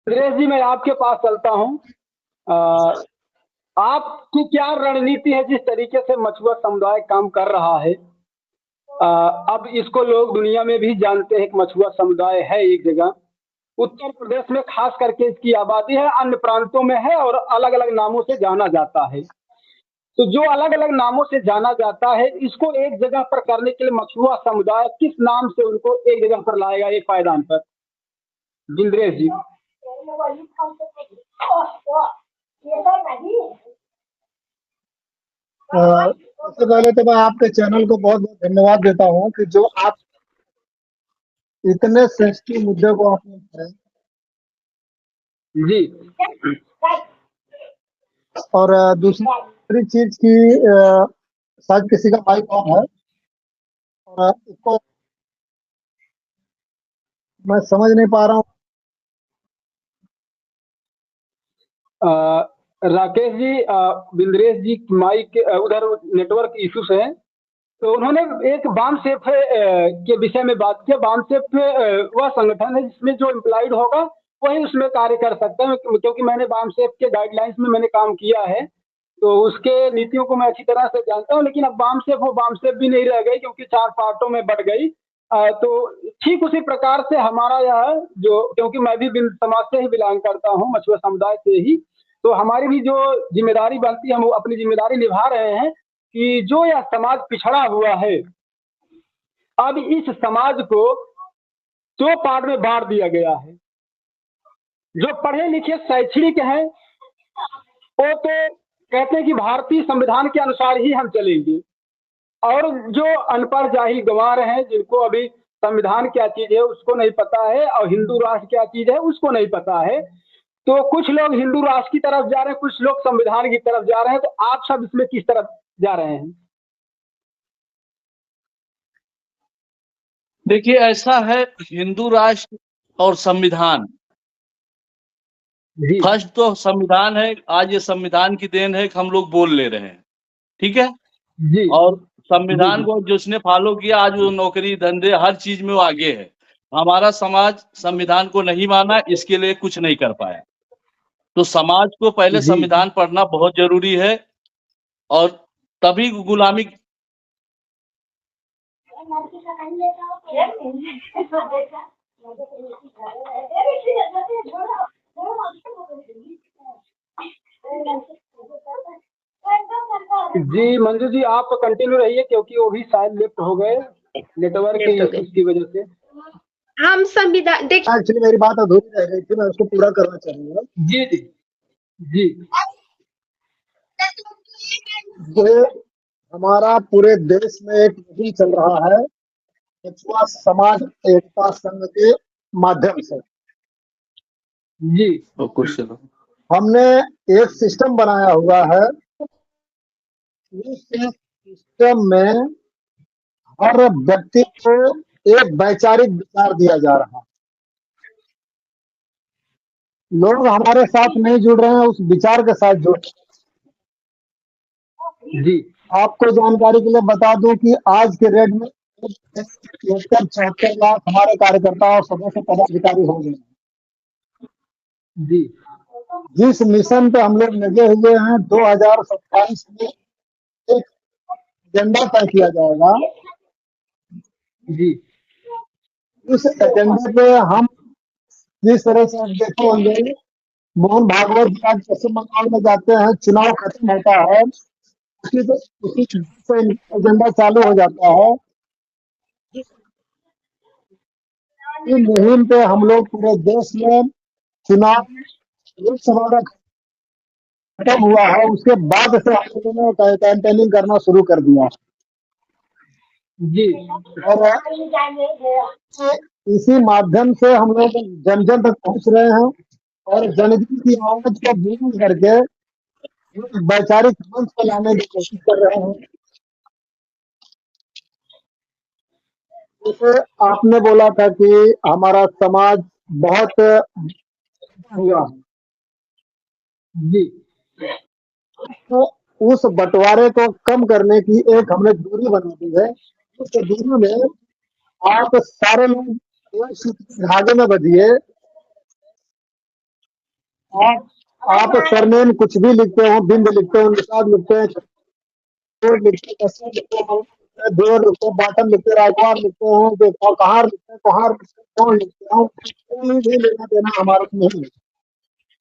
सुरेश जी, मैं आपके पास चलता हूँ। अ, आपकी क्या रणनीति है जिस तरीके से मछुआ समुदाय काम कर रहा है? अ, अब इसको लोग दुनिया में भी जानते हैं कि मछुआ समुदाय है एक जगह। उत्तर प्रदेश में खास करके इसकी आबादी है, अन्य प्रांतों में है और अलग-अलग नामों से जाना जाता है। तो जो अलग-अलग नामों से जाना जाता है, इसको एक जगह पर करने के लिए मछुआ समुदाय किस नाम से उनको एक जगह पर लाएगा एक पायदान पर? जिंद्रेश जी। सबसे पहले तो मैं आपके चैनल को बहुत बहुत धन्यवाद देता हूँ कि जो आप इतने सेंसिटिव मुद्दे को आपने उठाया। जी। और दूसरी चीज की शायद किसी का माइक ऑन है और इसको मैं समझ नहीं पा रहा हूँ। राकेश जी, बिंद्रेश जी माइक उधर नेटवर्क इश्यूज है। तो उन्होंने एक बामसेफ के विषय में बात किया। बामसेफ वह संगठन है जिसमें जो एम्प्लॉयड होगा वही उसमें कार्य कर सकता है, क्योंकि मैंने बामसेफ के गाइडलाइंस में मैंने काम किया है, तो उसके नीतियों को मैं अच्छी तरह से जानता हूँ। लेकिन अब बामसेफ वो बामसेफ भी नहीं रह गई, क्योंकि 4 पार्टों में बँट गई। तो ठीक उसी प्रकार से हमारा यह जो, क्योंकि मैं भी समाज से ही बिलोंग करता हूँ, मछुआ समुदाय से ही, तो हमारी भी जो जिम्मेदारी बनती है, हम अपनी जिम्मेदारी निभा रहे हैं कि जो यह समाज पिछड़ा हुआ है, अब इस समाज को 2 पार्ट में बांट दिया गया है। जो पढ़े लिखे शैक्षणिक हैं, वो तो कहते हैं कि भारतीय संविधान के अनुसार ही हम चलेंगे, और जो अनपढ़ जाहिल गंवार हैं, जिनको अभी संविधान क्या चीज है उसको नहीं पता है, और हिंदू राष्ट्र क्या चीज है उसको नहीं पता है, तो कुछ लोग हिंदू राष्ट्र की तरफ जा रहे हैं, कुछ लोग संविधान की तरफ जा रहे हैं। तो आप सब इसमें किस तरफ जा रहे हैं? देखिए, ऐसा है, हिंदू राष्ट्र और संविधान, जी फर्स्ट तो संविधान है। आज ये संविधान की देन है कि हम लोग बोल ले रहे हैं, ठीक है। जी और जी संविधान जी को जिसने फॉलो किया, आज वो नौकरी धंधे हर चीज में वो आगे है। हमारा समाज संविधान को नहीं माना, इसके लिए कुछ नहीं कर पाया। तो समाज को पहले जी संविधान पढ़ना बहुत जरूरी है, और तभी गुलामी। जी मंजू जी, आप कंटिन्यू रहिए, क्योंकि वो भी शायद लेफ्ट हो गए नेटवर्क के लेफ्ट हो गए। इश्यूज की वजह से। हम संविधान देखिए, एक्चुअली मेरी बात अधूरी रह गई थी, मैं उसको पूरा करना चाहूंगा। जी जी जी ये हमारा पूरे देश में एक मुहिम चल रहा है मछुआ समाज एकता संघ के माध्यम से। जी क्वेश्चन हमने एक सिस्टम बनाया हुआ है। उस सिस्टम में हर व्यक्ति को एक वैचारिक विचार दिया जा रहा है। लोग हमारे साथ नहीं जुड़ रहे हैं, उस विचार के साथ जुड़ रहे हैं। जी आपको जानकारी के लिए बता दूं कि आज के रेट में 74 लाख हमारे कार्यकर्ता और सदस्य पदाधिकारी हो गए हैं। जी जिस मिशन पे हम लोग लगे हुए हैं, 2027 में एक एजेंडा तय किया जाएगा। जी उस एजेंडे पे हम जिस तरह से आप देखे होंगे, मोहन भागवत जी आज पश्चिम बंगाल में जाते हैं, चुनाव खत्म होता है, उसी से एजेंडा चालू हो जाता है। इस मुहिम पे हम लोग पूरे देश में चुनाव लोकसभा का खत्म हुआ है, उसके बाद से हम लोगों ने कैंपेनिंग करना शुरू कर दिया। जी और इसी माध्यम से हम लोग जन जन तक पहुंच रहे हैं और जनता की आवाज को बुलंद करके वैचारिक मंच पर लाने की कोशिश कर रहे हैं। जैसे आपने बोला था कि हमारा समाज बहुत हुआ है, जी तो उस बंटवारे को कम करने की एक हमने दूरी बना दी है। उस दूरी में आप सारे लोग एक सूत्र के धागे में बंधिए आप सरनेम कुछ भी लिखते हो, बिंद लिखते हो, निषाद लिखते हैं, जोड़ लिखते हैं, कसर लिखते हो, देवर लिखते हो, बाटन लिखते हो, राजवार लिखते हो, कहार लिखते हैं, कोहार लिखते हैं, कौन लिखते हो, कोई भी लेना देना हमारा नहीं है।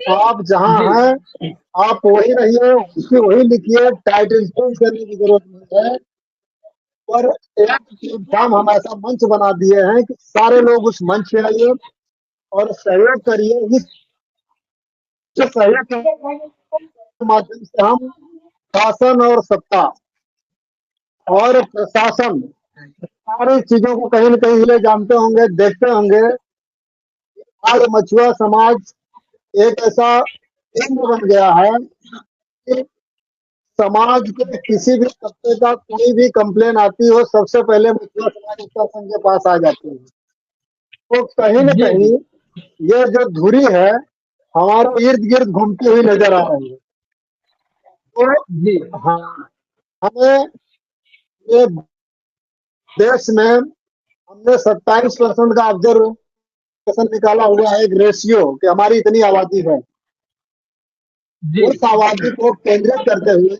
आप जहाँ जी हैं आप वही रहिए, उसकी वही लिखिए, टाइटल चेंज करने की जरूरत नहीं है। और एक प्लेटफॉर्म हम ऐसा मंच बना दिए हैं कि सारे लोग उस मंच पे आइए और सहयोग करिए। इस सहयोग के माध्यम से हम शासन और सत्ता और प्रशासन सारी चीजों को कहीं न कहीं ले जानते होंगे, देखते होंगे। आज मछुआ समाज एक ऐसा केंद्र बन गया है कि समाज के किसी भी तबके का कोई भी कंप्लेन आती हो, सबसे पहले मछुआ समाज एकता संघ के पास आ जाती है। तो कहीं न जी कहीं ये जो धुरी है हमारे इर्द गिर्द घूमती हुई नजर आ रही है। तो जी हाँ, हमें ये देश में हमने 27% का ऑब्जर्वेशन निकाला हुआ है, एक रेशियो कि हमारी इतनी आबादी है। जी उस आबादी को केंद्रित करते हुए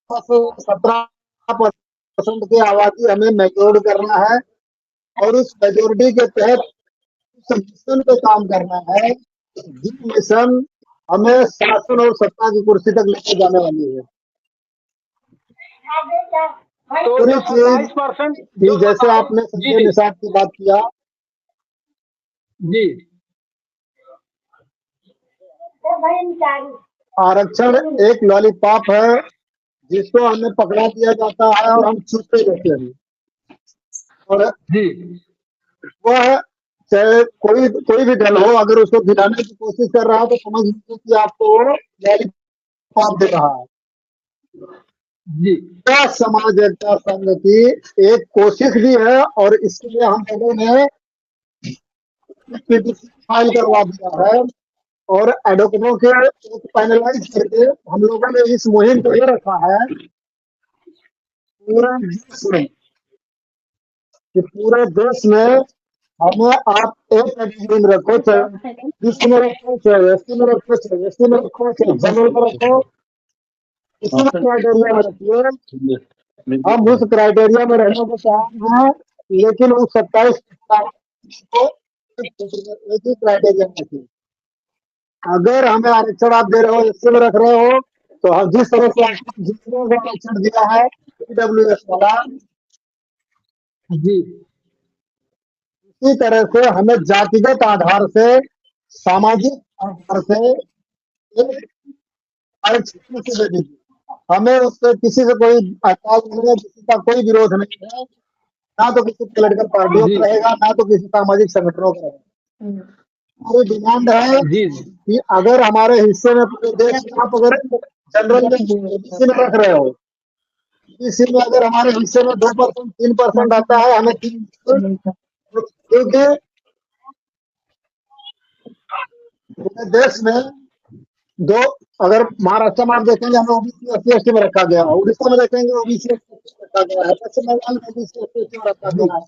17% की आबादी हमें मैच्योर करना है और उस मेजोरिटी के तहत उस मिशन पे काम करना है। जिस मिशन हमें शासन और सत्ता की कुर्सी तक लेके जाने वाली है। तो पूरी जो चीज 27% भी, जैसे आपने जी संजय जी निषाद की बात किया, जी आरक्षण एक लॉलीपॉप है जिसको हमें पकड़ा दिया जाता है और हम चुपते रहते हैं। और जी वह चाहे कोई भी दल हो, अगर उसको दिलाने की कोशिश कर रहा है तो समझ लीजिए कि आपको लॉलीपॉप दे रहा है। जी क्या समाज एकता संघ की एक कोशिश भी है और इसके लिए हम लोगों ने पिटीशन फाइल करवा दिया है और एडवोकेटों के एक पैनलाइज करके हम लोगों ने इस मुहिम को ये रखा है पूरे देश में कि पूरे देश में हमें आप एक कैटेगरी में रखो, चाहे बीसी में रखो, चाहे एसटी में रखो, चाहे एसटी में रखो, चाहे जनरल में रखो, किसी भी क्राइटेरिया में रखिए। हम उस क्राइटेरिया में रहने को तैयार हैं, लेकिन उस 27 को एक ही क्राइटेरिया में रखिए। अगर हमें आरक्षण आप दे रहे हो, एससी में रख रहे हो, तो हम जिस तरह से आपको जितने को आरक्षण दिया है ईडब्ल्यूएस वाला, जी इसी तरह से हमें जातिगत आधार से, सामाजिक आधार से एक आरक्षण से दे दीजिए। हमें उससे किसी से कोई ऐतराज नहीं है, किसी का कोई विरोध नहीं है, ना तो किसी पॉलिटिकल पार्टियों जी का रहेगा, ना तो किसी सामाजिक संगठनों का रहेगा। हमारी डिमांड है जी कि अगर हमारे हिस्से में पूरे देश में आप अगर जनरल में ओबीसी में रख रहे हो, ओबीसी में अगर हमारे हिस्से में 2% 3% आता है, हमें 3%, क्योंकि पूरे देश में दो, अगर महाराष्ट्र में आप देखेंगे हमें ओबीसी एससी एसटी में रखा गया है, उड़ीसा में देखेंगे ओबीसी एससी में रखा गया है, पश्चिम बंगाल में ओबीसी एससी एसटी में रखा गया है,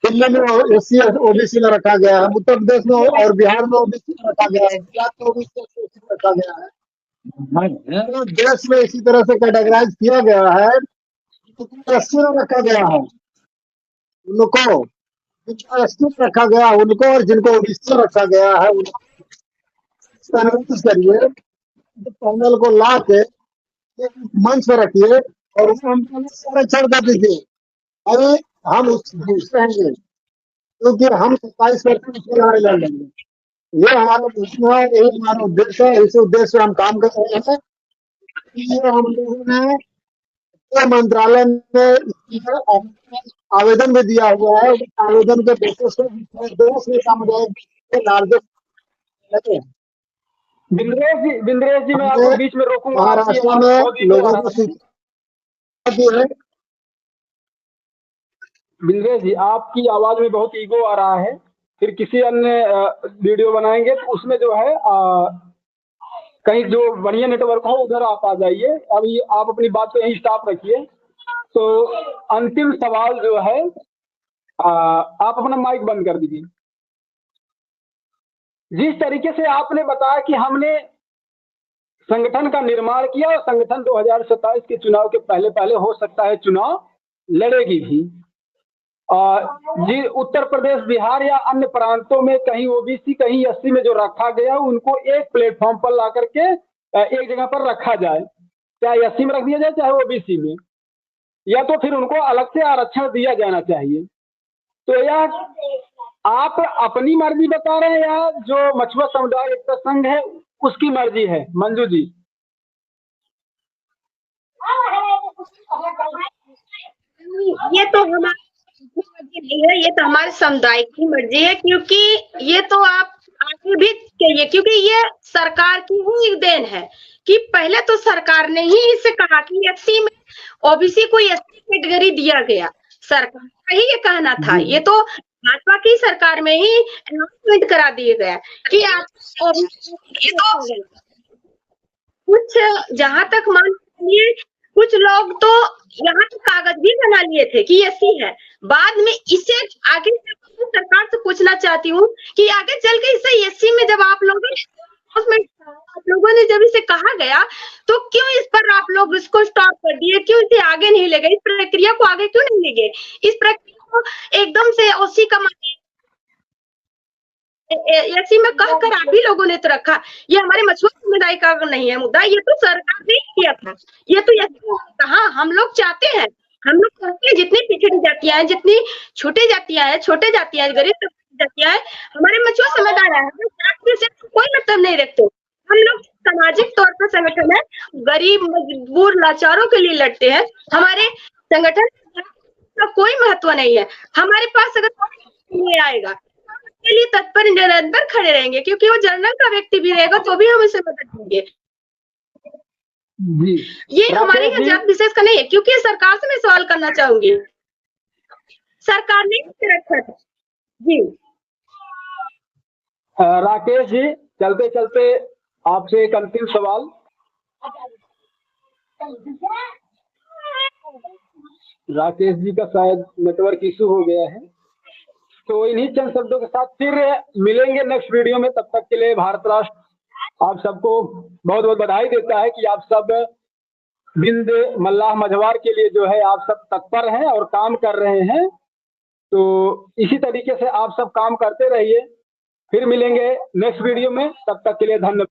दिल्ली में एससी ओबीसी में रखा गया है, उत्तर प्रदेश में और बिहार में ओबीसी में रखा गया है, गुजरात में ओबीसी एससी एसटी में रखा गया है। पूरे देश में इसी तरह से कैटेगराइज किया गया है, एससी में रखा गया है उनको, जिनको एसटी में रखा गया है उनको, और जिनको ओबीसी में रखा गया है उनको करिए, पैनल को ला के मंच पे रखिए और हम आरक्षण कर दीजिए। अरे हम खुश रहेंगे क्योंकि हम 27% की लड़ाई लड़ लेंगे। ये हमारा मिशन है, यही हमारा उद्देश्य है, इस उद्देश्य से हम काम कर रहे हैं। ये हम लोगों ने मंत्रालय में आवेदन भी दिया हुआ है, आवेदन के बेसिस पे देश में सामुदायिक लार्जेस्ट बिंद्रेश जी मैं आपको बीच में रोकूंगा, आपकी महाराष्ट्र आवाज बहुत में ईको आ लोगों रहा को है। शिक्षा दी है। बिंद्रेश जी आपकी आवाज में बहुत ईगो आ रहा है, फिर किसी अन्य वीडियो बनाएंगे तो उसमें जो है कहीं जो बढ़िया नेटवर्क हो उधर आप आ जाइए। अभी आप अपनी बात को यहीं स्टॉप रखिए। तो अंतिम सवाल जो है आप अपना माइक बंद कर दीजिए। जिस तरीके से आपने बताया कि हमने संगठन का निर्माण किया और संगठन 2027 के चुनाव के पहले पहले हो सकता है चुनाव लड़ेगी भी। और जी उत्तर प्रदेश, बिहार या अन्य प्रांतों में कहीं ओबीसी कहीं एससी में जो रखा गया उनको एक प्लेटफॉर्म पर ला करके एक जगह पर रखा जाए, चाहे एससी में रख दिया जाए चाहे ओबीसी में, या तो फिर उनको अलग से आरक्षण दिया जाना चाहिए। तो यह आप अपनी मर्जी बता रहे हैं या जो मछुआ समुदाय एकता संघ है उसकी मर्जी है? मंजू जी, ये तो हमारी मर्जी नहीं है, ये तो हमारे समुदाय की मर्जी है, क्योंकि ये तो आप आगे भी कहिए, क्योंकि ये सरकार की ही देन है कि पहले तो सरकार ने ही इसे कहा कि एससी में ओबीसी को एससी कैटेगरी दिया गया, सरकार का ही ये कहना था। ये तो भाजपा की सरकार में ही अनाउंसमेंट करा दिया गया कि आप ये तो कुछ जहां तक मान लीजिए कुछ लोग तो यहाँ तो कागज भी बना लिए थे कि एससी है। बाद में इसे आगे सरकार से पूछना चाहती हूँ कि आगे चल के इसे एससी में जब आप लोगों ने जब इसे कहा गया तो क्यों इस पर आप लोग इसको स्टॉप कर दिए, क्यों इसे आगे नहीं ले गए, इस प्रक्रिया को आगे क्यों नहीं ले गए? इस प्रक्रिया को एकदम से ओसी का एससी में कहकर आप ही लोगों ने तो रखा। ये हमारे मछुआ समुदाय का नहीं है मुद्दा, ये तो सरकार ने किया था। ये तो कहा हम लोग चाहते हैं, हम लोग चाहते हैं जितनी पिछड़ी जातियां हैं, जितनी छोटे जातियां हैं, गरीब जातियां हैं, हमारे मछुआ समुदाय है, कोई मतलब नहीं रखते। हम लोग सामाजिक तौर पर संगठन है, गरीब मजबूर लाचारों के लिए लड़ते हैं। हमारे संगठन का कोई महत्व नहीं है। हमारे पास अगर नहीं आएगा के लिए तत्पर निरंतर खड़े रहेंगे, क्योंकि वो जनरल का व्यक्ति भी रहेगा तो भी हम इसे मदद देंगे। ये हमारे यहाँ जात विशेष का नहीं है, क्योंकि सरकार से मैं सवाल करना चाहूंगी, सरकार ने रखा था जी। राकेश जी, चलते चलते आपसे एक अंतिम सवाल। राकेश जी का शायद नेटवर्क इशू हो गया है, तो इन्हीं चंद शब्दों के साथ फिर मिलेंगे नेक्स्ट वीडियो में। तब तक के लिए भारत राष्ट्र आप सबको बहुत बहुत बधाई देता है कि आप सब बिंद मल्लाह मझवार के लिए जो है आप सब तत्पर हैं और काम कर रहे हैं। तो इसी तरीके से आप सब काम करते रहिए। फिर मिलेंगे नेक्स्ट वीडियो में, तब तक के लिए धन्यवाद।